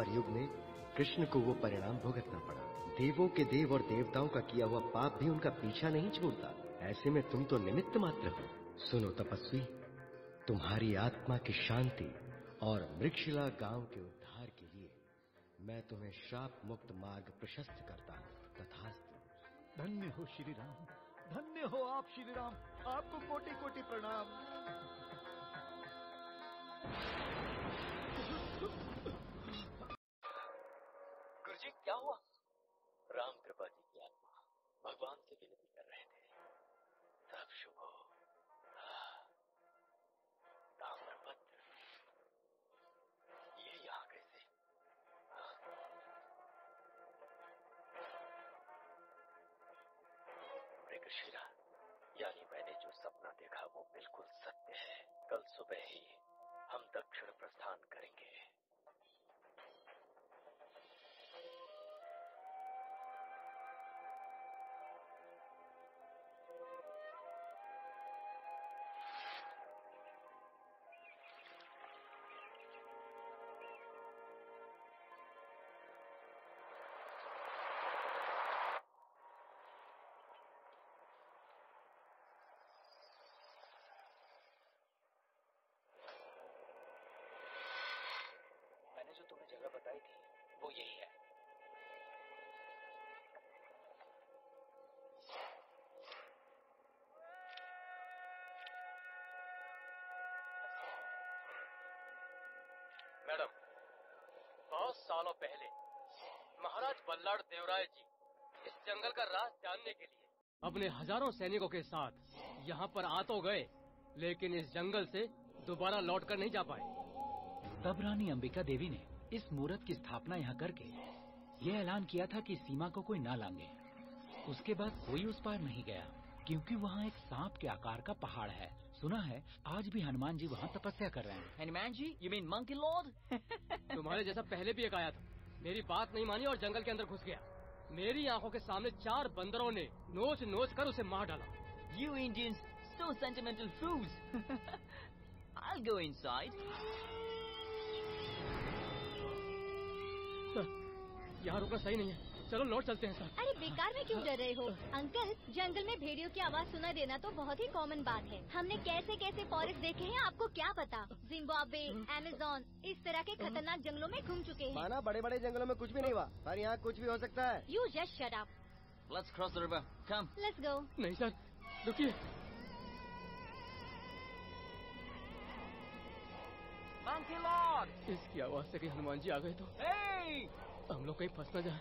द्वापर युग में कृष्ण को वो परिणाम भुगतना पड़ा। देवों के देव और देवताओं का किया हुआ पाप भी उनका पीछा नहीं छोड़ता। ऐसे में तुम तो निमित्त मात्र हो। सुनो तपस्वी, तुम्हारी आत्मा की शांति और मृक्षशिला गांव के उद्धार के लिए मैं तुम्हें श्राप मुक्त मार्ग प्रशस्त करता हूँ। तथास्तु। धन्य हो श्री राम, धन्य हो आप श्री राम, आपको कोटि कोटि प्रणाम। गुरुजी क्या हुआ? राम कृपा जी की आत्मा भगवान से विनती कर रहे थे, सब शुभ हो। ताम्रपत्र ये यहाँ कैसे? मृगशिरा, यानी मैंने जो सपना देखा वो बिल्कुल सत्य है। कल सुबह ही हम दक्षिण प्रस्थान करेंगे। जो तुम्हें जगह बताई थी वो यही है। मैडम, बहुत सालों पहले महाराज बल्लाड़ देवराय जी इस जंगल का राज जानने के लिए अपने हजारों सैनिकों के साथ यहाँ पर आ तो गए, लेकिन इस जंगल से दोबारा लौटकर नहीं जा पाए। तब रानी अंबिका देवी ने इस मूर्त की स्थापना यहाँ करके ये ऐलान किया था कि सीमा को कोई ना लांगे। उसके बाद कोई उस पार नहीं गया, क्योंकि वहाँ एक सांप के आकार का पहाड़ है। सुना है आज भी हनुमान जी वहाँ तपस्या कर रहे हैं। Hanuman ji, you mean monkey Lord? तुम्हारे जैसा पहले भी एक आया था, मेरी बात नहीं मानी और जंगल के अंदर घुस गया। मेरी आंखों के सामने 4 बंदरों ने नोच नोच कर उसे मार डाला। You Indians, so sentimental fools. I'll go inside. यहाँ रुकना सही नहीं है, चलो लौट चलते हैं सर। अरे बेकार में क्यों डर रहे हो अंकल? जंगल में भेड़ियों की आवाज सुना देना तो बहुत ही कॉमन बात है। हमने कैसे कैसे फॉरेस्ट देखे हैं, आपको क्या पता। जिम्बाब्वे, अमेज़न, इस तरह के खतरनाक जंगलों में घूम चुके हैं। माना बड़े बड़े जंगलों में कुछ भी नहीं हुआ, पर यहाँ कुछ भी हो सकता है। You just shut up. Let's cross the river. Come. Let's go. नहीं सर, रुकिए। Monkey Lord! इसकी आवाज से कहीं हनुमान जी आ गए तो Hey! हम लोग कहीं फंस न जाए।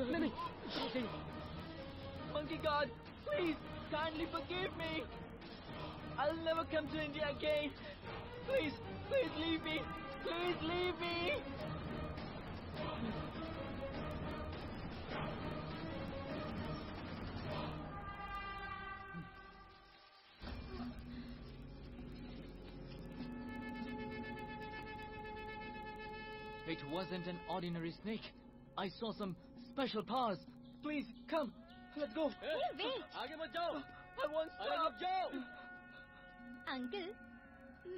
नहीं, नहीं। Monkey God, please, kindly forgive me. I'll never come to India again. Please, please leave me. Please leave me. It wasn't an ordinary snake. I saw some special powers. Please, come. Let's go. Hey, wait. आगे मत जाओ। I won't अरे stop. मत जाओ। Uncle,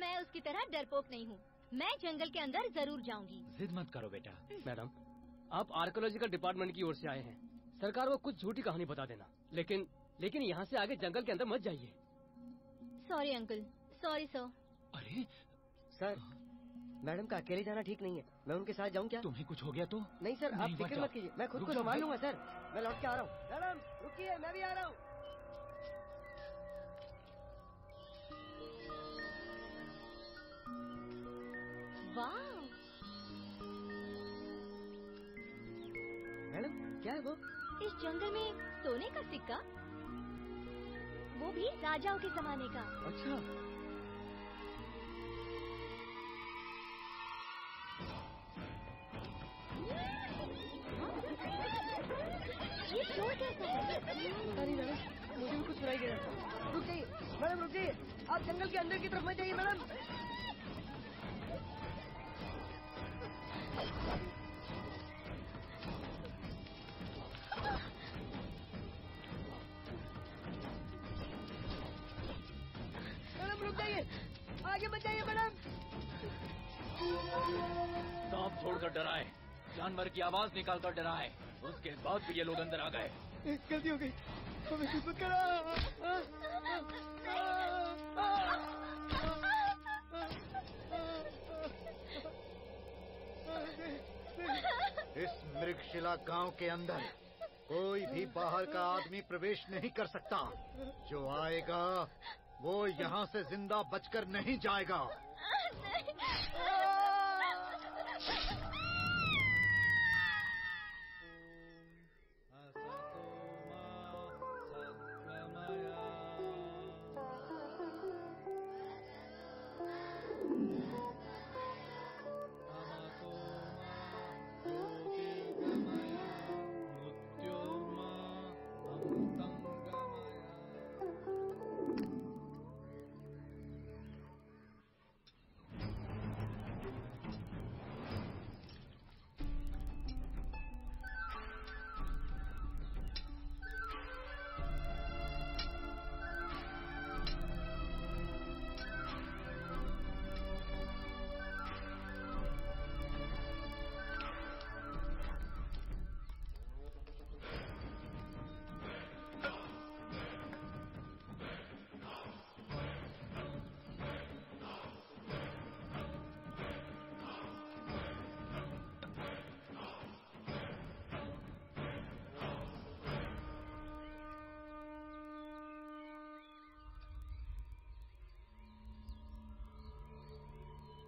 मैं उसकी तरह डरपोक नहीं हूँ। मैं जंगल के अंदर जरूर जाऊंगी। जिद मत करो बेटा। मैडम, आप आर्कोलॉजिकल डिपार्टमेंट की ओर से आए हैं। सरकार को कुछ झूठी कहानी बता देना, लेकिन यहाँ से आगे जंगल के अंदर मत जाइए। Sorry uncle, sorry sir. अरे सर, मैडम का अकेले जाना ठीक नहीं है। मैं उनके साथ जाऊं क्या? तुम्हें कुछ हो गया तो? नहीं सर, आप नहीं, फिक्र मत मत कीजिए, मैं खुद रुक को जाओ, संभाल लूंगा सर। मैं लौट के आ रहा हूँ। मैडम रुकिए, मैं भी आ रहा हूँ। वाह, मैडम क्या है वो? इस जंगल में सोने का सिक्का, वो भी राजाओं के जमाने का। अच्छा, ये शोर कैसा है? पता नहीं मैडम, मुझे भी कुछ सुनाई दे रहा है। रुक जाइए मैडम, रुक जाइए। आप जंगल के अंदर की तरफ मत जाइए मैडम। मैडम रुक जाइए, आगे मत जाइए मैडम। छोड़कर डराए, जानवर की आवाज निकालकर डराए, उसके बाद भी ये लोग अंदर आ गए। गलती हो गई, हमें कुछ मत करा। इस मृगशिला गांव के अंदर कोई भी बाहर का आदमी प्रवेश नहीं कर सकता। जो आएगा वो यहाँ से जिंदा बचकर नहीं जाएगा।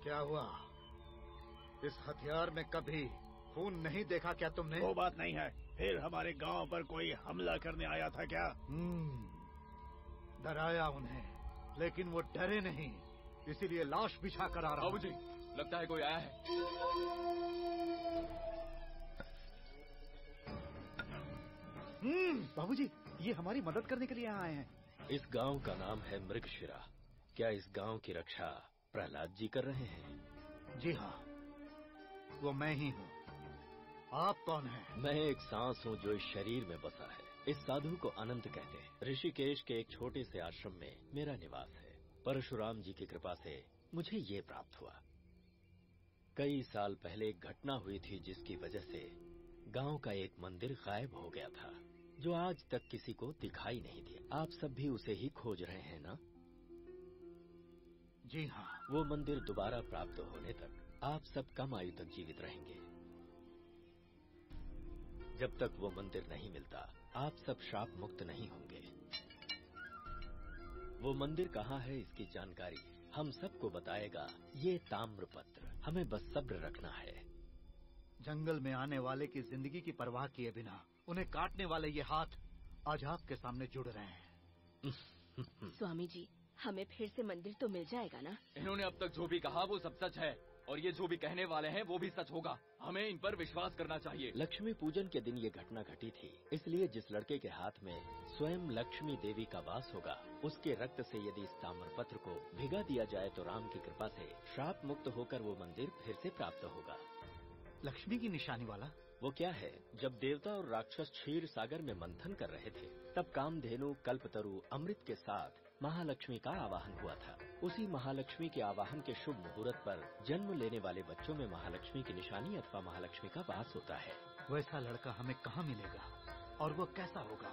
क्या हुआ? इस हथियार में कभी खून नहीं देखा क्या तुमने? वो बात नहीं है। फिर हमारे गांव पर कोई हमला करने आया था क्या? डराया उन्हें, लेकिन वो डरे नहीं, इसीलिए लाश बिछा कर आ रहा हूं। बाबूजी, लगता है कोई आया है। बाबूजी, ये हमारी मदद करने के लिए आए हैं। इस गांव का नाम है मृगशिरा। क्या इस गांव की रक्षा प्रहलाद जी कर रहे हैं? जी हाँ, वो मैं ही हूँ। आप कौन हैं? मैं एक सांस हूँ जो इस शरीर में बसा है। इस साधु को अनंत कहते हैं। ऋषिकेश के एक छोटे से आश्रम में मेरा निवास है। परशुराम जी की कृपा से मुझे ये प्राप्त हुआ। कई साल पहले एक घटना हुई थी जिसकी वजह से गांव का एक मंदिर गायब हो गया था, जो आज तक किसी को दिखाई नहीं दिया। आप सब भी उसे ही खोज रहे हैं ना? जी हाँ। वो मंदिर दोबारा प्राप्त होने तक आप सब कम आयु तक जीवित रहेंगे। जब तक वो मंदिर नहीं मिलता, आप सब श्राप मुक्त नहीं होंगे। वो मंदिर कहाँ है इसकी जानकारी हम सबको बताएगा ये ताम्रपत्र। हमें बस सब्र रखना है। जंगल में आने वाले की जिंदगी की परवाह किए बिना उन्हें काटने वाले ये हाथ आज आपके सामने जुड़ रहे हैं। स्वामी जी, हमें फिर से मंदिर तो मिल जाएगा ना? इन्होंने अब तक जो भी कहा वो सब सच है, और ये जो भी कहने वाले हैं वो भी सच होगा। हमें इन पर विश्वास करना चाहिए। लक्ष्मी पूजन के दिन ये घटना घटी थी, इसलिए जिस लड़के के हाथ में स्वयं लक्ष्मी देवी का वास होगा, उसके रक्त से यदि इस ताम्रपत्र को भिगा दिया जाए तो राम की कृपा से श्राप मुक्त होकर वो मंदिर फिर से प्राप्त होगा। लक्ष्मी की निशानी वाला? वो क्या है, जब देवता और राक्षस क्षीर सागर में मंथन कर रहे थे, तब कामधेनु कल्पतरु अमृत के साथ महालक्ष्मी का आवाहन हुआ था। उसी महालक्ष्मी के आवाहन के शुभ मुहूर्त पर जन्म लेने वाले बच्चों में महालक्ष्मी की निशानी अथवा महालक्ष्मी का वास होता है। वैसा लड़का हमें कहाँ मिलेगा और वो कैसा होगा?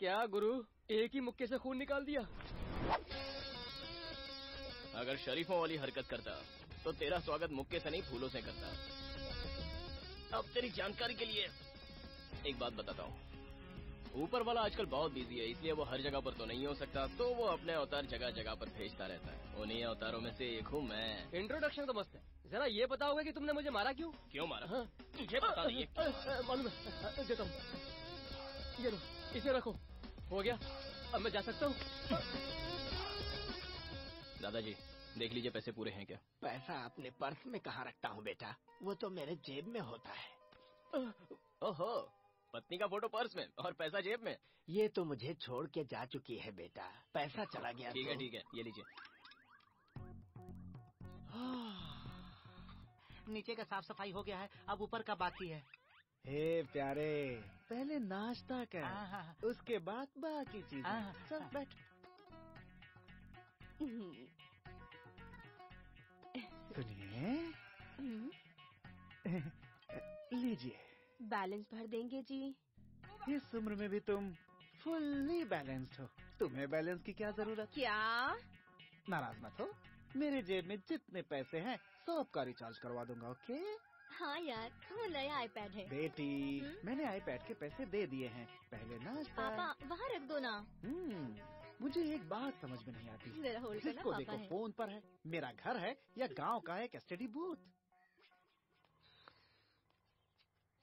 क्या गुरु, एक ही मुक्के से खून निकाल दिया? अगर शरीफों वाली हरकत करता तो तेरा स्वागत मुक्के से नहीं फूलों से करता। अब तेरी जानकारी के लिए एक बात बताता हूँ। ऊपर वाला आजकल बहुत बिजी है, इसलिए वो हर जगह पर तो नहीं हो सकता, तो वो अपने अवतार जगह जगह पर भेजता रहता है। उन्हीं अवतारों में से एक हूँ मैं। इंट्रोडक्शन तो मस्त है, जरा ये बताओगे कि तुमने मुझे मारा क्यों? क्यों मारा? हाँ? तुझे बता दिए। मालूम है, देता हूँ। ये लो, इसे रखो। हो गया, अब मैं जा सकता हूँ। दादाजी देख लीजिए पैसे पूरे हैं क्या? पैसा अपने पर्स में कहाँ रखता हूँ बेटा, वो तो मेरे जेब में होता है। ओहो, पत्नी का फोटो पर्स में और पैसा जेब में। ये तो मुझे छोड़ के जा चुकी है बेटा, पैसा चला गया। ठीक है ठीक है, ये लीजिए। नीचे का साफ सफाई हो गया है, अब ऊपर का बाकी है। हे प्यारे, पहले नाश्ता कर, उसके बाद बाकी चीजें। चल बैठ। सुनिए, लीजिए। बैलेंस भर देंगे जी। इस उम्र में भी तुम फुल्ली बैलेंस्ड हो, तुम्हें बैलेंस की क्या जरूरत? क्या? नाराज मत हो, मेरे जेब में जितने पैसे हैं सबका रिचार्ज करवा दूंगा। ओके? हाँ यार, वो नया आईपैड है। बेटी, मैंने आईपैड के पैसे दे दिए हैं, पहले नाश्ता। पापा वहाँ रख दो ना। मुझे एक बात समझ में नहीं आती, जरा होल्ड करना, जिसको पापा देखो है। फोन पर है, मेरा घर है या गांव का एक एसटीडी बूथ।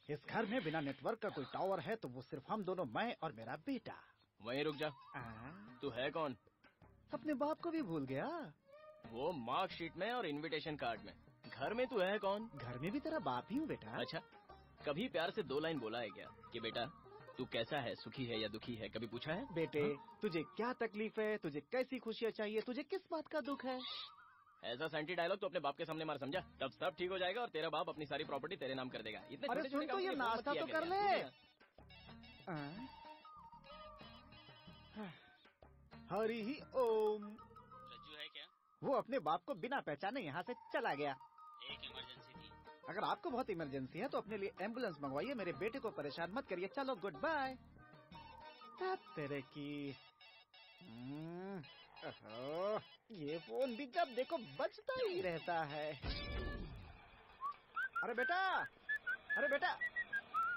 इस घर में बिना नेटवर्क का कोई टावर है तो वो सिर्फ हम दोनों, मैं और मेरा बेटा। वहीं रुक जा। तू है कौन? अपने बाप को भी भूल गया? वो मार्कशीट में और इनविटेशन कार्ड में। घर में तू है कौन? घर में भी तेरा बाप ही हूँ बेटा। अच्छा, कभी प्यार से 2 लाइन बोला है क्या कि बेटा तू कैसा है, सुखी है या दुखी है, कभी पूछा है? बेटे, तुझे क्या तकलीफ है, तुझे कैसी खुशियाँ चाहिए, तुझे किस बात का दुख है? ऐसा सेंटी डायलॉग तो अपने बाप के सामने मार, समझा? तब सब ठीक हो जाएगा और तेरा बाप अपनी सारी प्रॉपर्टी तेरे नाम कर देगा। इतने अरे सुन तो, ये नाश्ता तो कर ले। हरि ही ओम। रज्जू है क्या? वो अपने बाप को बिना पहचाने यहाँ से चला गया। एक इमरजेंसी थी। अगर आपको बहुत इमरजेंसी है तो अपने लिए एम्बुलेंस मंगवाइए, मेरे बेटे को परेशान मत करिए। चलो गुड बाय। तेरे की ये फोन भी जब देखो बजता ही रहता है। अरे बेटा, अरे बेटा,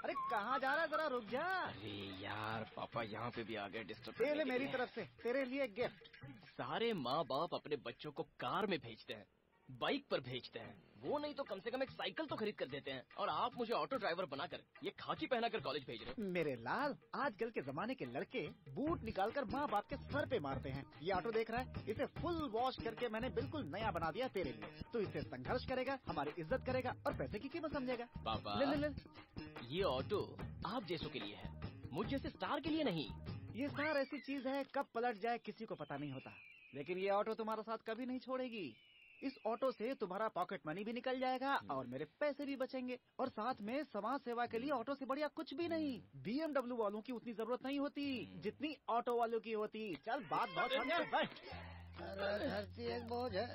अरे कहाँ जा रहा है, जरा रुक जा। अरे यार, पापा यहाँ पे भी आ गए डिस्टर्ब। ले मेरी तरफ से तेरे लिए गिफ्ट। सारे माँ बाप अपने बच्चों को कार में भेजते हैं, बाइक पर भेजते हैं, वो नहीं तो कम से कम एक साइकिल तो खरीद कर देते हैं, और आप मुझे ऑटो ड्राइवर बनाकर ये खाकी पहनाकर कॉलेज भेज रहे हो। मेरे लाल, आजकल के जमाने के लड़के बूट निकालकर माँ बाप के सर पे मारते हैं। ये ऑटो देख रहा है, इसे फुल वॉश करके मैंने बिल्कुल नया बना दिया तेरे लिए। तो इससे संघर्ष करेगा, हमारी इज्जत करेगा और पैसे की कीमत समझेगा। पापा ले ले ले। ये ऑटो आप जैसों के लिए है, मुझ जैसे स्टार के लिए नहीं। ये स्टार ऐसी चीज है, कब पलट जाए किसी को पता नहीं होता, लेकिन ये ऑटो तुम्हारा साथ कभी नहीं छोड़ेगी। इस ऑटो से तुम्हारा पॉकेट मनी भी निकल जाएगा और मेरे पैसे भी बचेंगे, और साथ में समाज सेवा के लिए ऑटो से बढ़िया कुछ भी नहीं। BMW वालों की उतनी जरूरत नहीं होती जितनी ऑटो वालों की होती। चल बात बहुत धरती एक बोझ है,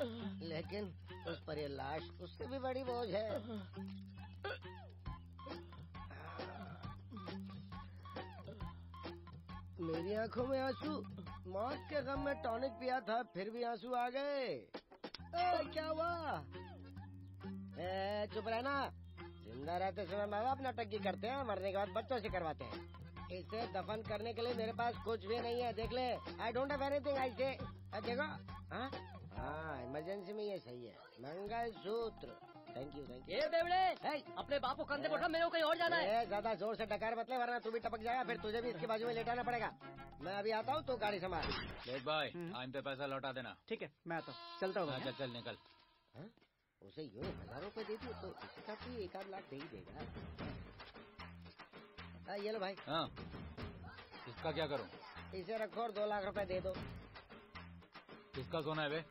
लेकिन उस पर ये लाश उससे भी बड़ी बोझ है। मेरी आंखों में आंसू, मौत के गम में टॉनिक पिया था फिर भी आंसू आ गए। क्या हुआ? चुप रहना। जिंदा रहते समय माँ बाप नाटक करते हैं, मरने के बाद बच्चों से करवाते हैं। इसे दफन करने के लिए मेरे पास कुछ भी नहीं है, देख ले। I don't have anything. I say देखो। हाँ, इमरजेंसी में ये सही है। Mangalsutra. Thank you thank you. ये बेवड़े, अपने बाप को कंधे पे उठा, मेरे को कहीं और जाना है। ज्यादा जोर से डकार मत ले, वरना तू भी टपक जाएगा, फिर तुझे भी इसके बाजू में लेटाना पड़ेगा। मैं अभी आता हूँ, तो गाड़ी संभाल। देख भाई, टाइम पे पैसा लौटा देना। ठीक है, मैं आता हूँ, चलता हूँ। चल चल निकल। उसे यूँ 1000 रुपए दे दिए तो इसका भी 1 लाख दे ही देगा। ये लो भाई। हाँ, इसका क्या करूँ? इसे रखो और 2 लाख रुपए दे दो। किसका सोना है बे?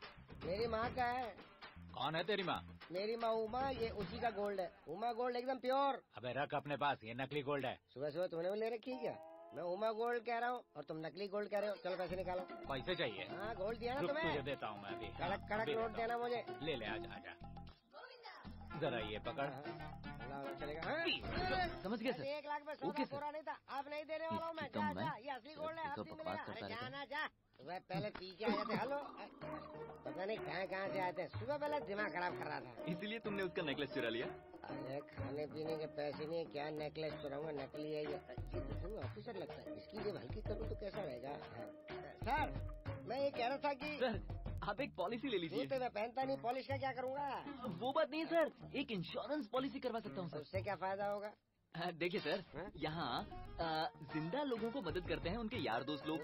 मेरी माँ का है। कौन है तेरी माँ? मेरी माँ उमा, ये उसी का गोल्ड है। उमा गोल्ड एकदम प्योर। अबे रख अपने पास, ये नकली गोल्ड है। सुबह सुबह तुमने भी ले रखी है क्या? मैं उमा गोल्ड कह रहा हूँ और तुम नकली गोल्ड कह रहे हो। चलो पैसे निकालो। पैसे चाहिए? हाँ, गोल्ड दिया ना तुम्हें। तुझे देता हूँ मैं अभी। कड़क कड़क नोट देना मुझे। ले ले, आजा आजा। जरा ये पकड़। चलेगा? समझ गया सर। 1 लाख में सौदा पूरा नहीं था, अब नहीं देने वाला हूँ मैं। जा, ये असली गोल्ड है, अब नहीं मिलेगा। जाना जा। सुबह पहले पी के आए थे। हेलो, पता नहीं कहाँ से आए थे। सुबह पहले दिमाग खराब कर रहा था। इसीलिए तुमने उसका नेकलेस चुरा लिया? अरे खाने पीने के पैसे नहीं है, क्या नेकलेस चुराऊंगा? नकली है ये ऑफिसर लगता है। इसकी जब हल्की करूँ तो कैसा रहेगा? सर मैं ये कह रहा था कि सर आप एक पॉलिसी ले लीजिए। जूते मैं पहनता नहीं, पॉलिश का क्या करूँगा? वो बात नहीं सर, एक इंश्योरेंस पॉलिसी करवा सकता हूँ सर। उससे क्या फायदा होगा? देखिए सर, यहाँ जिंदा लोगों को मदद करते हैं उनके यार दोस्त लोग।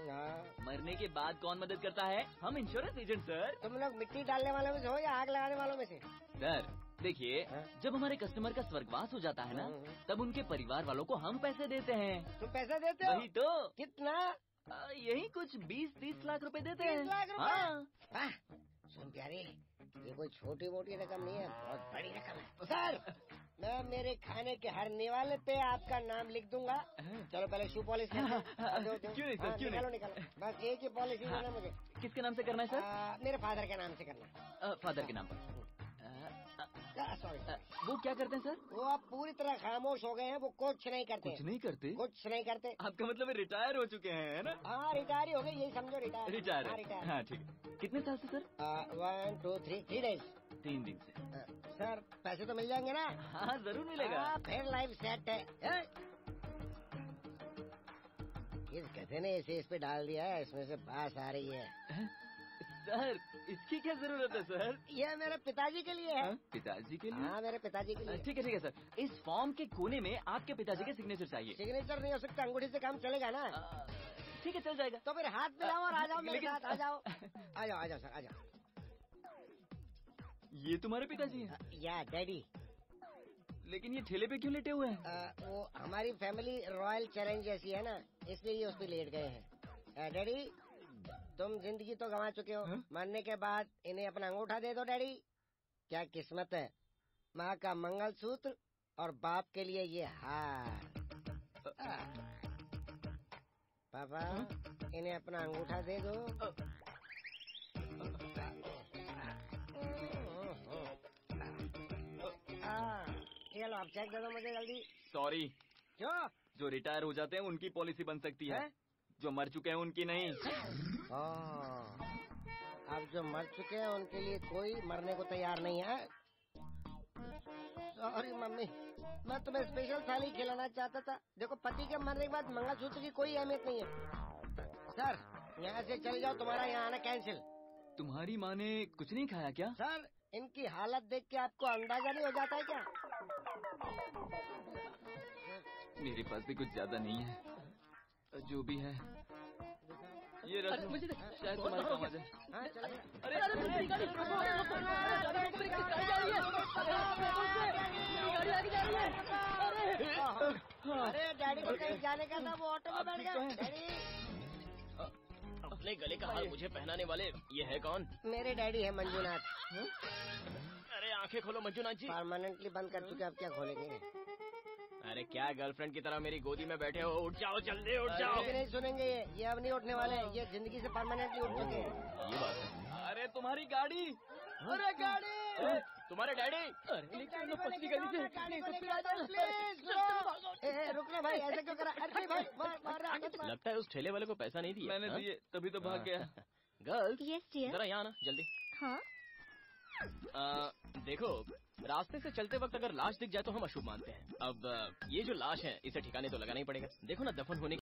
मरने के बाद कौन मदद करता है? हम इंश्योरेंस एजेंट सर। तुम लोग मिट्टी डालने वालों में से हो या आग लगाने वालों में से? सर देखिए, जब हमारे कस्टमर का स्वर्गवास हो जाता है ना, तब उनके परिवार वालों को हम पैसे देते हैं। तुम पैसे देते हो? वही तो। कितना? यही कुछ 20-30 लाख रुपए देते हैं। 30 लाख रुपए? हाँ। सुन प्यारे, ये कोई छोटी मोटी रकम नहीं है, बहुत बड़ी रकम है। सर मैं मेरे खाने के हर निवाले पे आपका नाम लिख दूंगा। चलो पहले शू पॉलिश क्यों नहीं सर, क्यों नहीं? निकालो। बस एक ही पॉलिसी देना मुझे। किसके नाम से करना है सर? मेरे फादर के नाम से करना। फादर के नाम पर? सॉरी। वो क्या करते हैं सर? वो अब पूरी तरह खामोश हो गए हैं, वो कुछ नहीं करते। कुछ नहीं करते? कुछ नहीं करते। आपका मतलब रिटायर हो चुके हैं, है ना? हाँ रिटायर हो गए, यही समझो रिटायर। रिटायर। हाँ ठीक है। कितने साल से सर? 1 2 3 डेज। 3 दिन से। सर पैसे तो मिल जाएंगे ना? हाँ जरूर मिलेगा। फिर लाइफ सेट है। इस गधे ने इसे इस पे डाल दिया है, इसमें से बास आ रही है। सर इसकी क्या जरूरत है सर? ये मेरे पिताजी के लिए है। पिताजी के लिए? हाँ मेरे पिताजी के लिए। ठीक है सर। इस फॉर्म के कोने में आपके पिताजी के सिग्नेचर चाहिए। सिग्नेचर नहीं हो सकता, अंगूठी से काम चलेगा ना? ठीक है चल जाएगा। तो फिर हाथ मिलाओ और आ जाओ मेरे साथ। आ जाओ सर, आ जाओ। ये तुम्हारे पिताजी हैं? या डैडी। लेकिन ये ठेले पे क्यों लेटे हुए हैं? वो हमारी फैमिली रॉयल चैलेंज जैसी है ना, इसलिए ये उस पे लेट गए हैं। डैडी तुम जिंदगी तो गंवा चुके हो, मरने के बाद इन्हें अपना अंगूठा दे दो। डैडी क्या किस्मत है, माँ का मंगलसूत्र और बाप के लिए ये हार। पापा इन्हें अपना अंगूठा दे दो। ये लो आप चेक दे दो मुझे जल्दी। सॉरी, क्यों? जो रिटायर हो जाते हैं उनकी पॉलिसी बन सकती है, जो मर चुके हैं उनकी नहीं। अब जो मर चुके हैं उनके लिए कोई मरने को तैयार नहीं है। सॉरी मम्मी, मैं तुम्हें स्पेशल थाली खिलाना चाहता था। देखो पति के मरने के बाद मंगलसूत्र की कोई अहमियत नहीं है। सर यहाँ से चले जाओ, तुम्हारा यहाँ आना कैंसिल। तुम्हारी माँ ने कुछ नहीं खाया क्या? सर इनकी हालत देख के आपको अंदाजा नहीं हो जाता है क्या? मेरे पास भी कुछ ज्यादा नहीं है, जो भी है ये रख लो, शायद तुम्हारे काम आ जाए। अरे डैडी को कहीं जाने का था, वो ऑटो में बैठ गए। डैडी अपने गले का हार मुझे पहनाने वाले ये है कौन? मेरे डैडी है मंजूनाथ। अरे आंखें खोलो मंजूनाथ जी। परमानेंटली बंद कर चुके, अब क्या खोलेंगे? अरे क्या गर्लफ्रेंड की तरह मेरी गोदी में बैठे हो? उठ जाओ जल्दी, उठ जाओ। नहीं सुनेंगे ये अब नहीं उठने वाले, ये जिंदगी से परमानेंटली उठ चुके हैं। ये बात है। अरे तुम्हारी गाड़ी। अरे गाड़ी। तुम्हारे डैडी। रुकना भाई, ऐसे क्यों करा? अरे भाई लगता है उस ठेले वाले को पैसा नहीं दिया। मैंने दिए तभी तो भाग गया। Girls yes dear. जरा यहाँ आना जल्दी। हाँ देखो रास्ते से चलते वक्त अगर लाश दिख जाए तो हम अशुभ मानते हैं। अब ये जो लाश है इसे ठिकाने तो लगाना ही पड़ेगा। देखो ना दफन होने